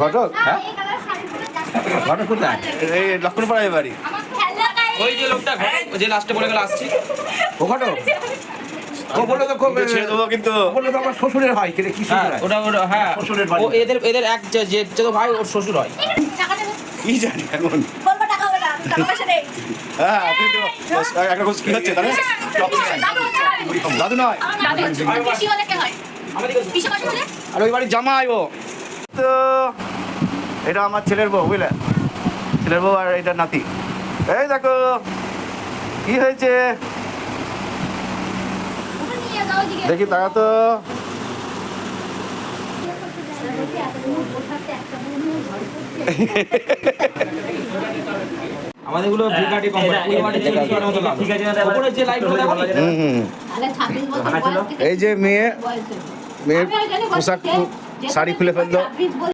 ঘটক হ্যাঁ ঘটক কোথায়? এই লক্ষণপাড়ায় বাড়ি। ওই যে লোকটা ওই যে লাস্টে বলে গেল আসছি। ও ঘটক ও বললো তো খুব কিন্তু ছেড়ে দেবো কিন্তু। বললো তো আমার শ্বশুরের হয় কি কি হ্যাঁ শ্বশুর হয়? ওটা হ্যাঁ শ্বশুরের বাড়ি। ও এদের এক যে তো ভাই ওর শ্বশুর হয়। কি জানি এখন। বলবো টাকা হবে না, টাকা পয়সা নেই। হ্যাঁ কিন্তু একটা কথা কি হচ্ছে তাহলে দাদু নয় আর ওই বাড়ির জামাই ও তো এটা আমার ছেলের বউ বুঝলে ছেলের বউ আর এটা নাতি এই দেখো কি হয়েছে দেখি তারা তো আমাদের গুলো ভিকাটি কোম্পানি ওই বাড়ি থেকে কিছু মতো লাভ ঠিক আছে উপরে যে লাইটগুলো দেখো এই যে মেয়ে পোশাক শাড়ি খুলে ফেললো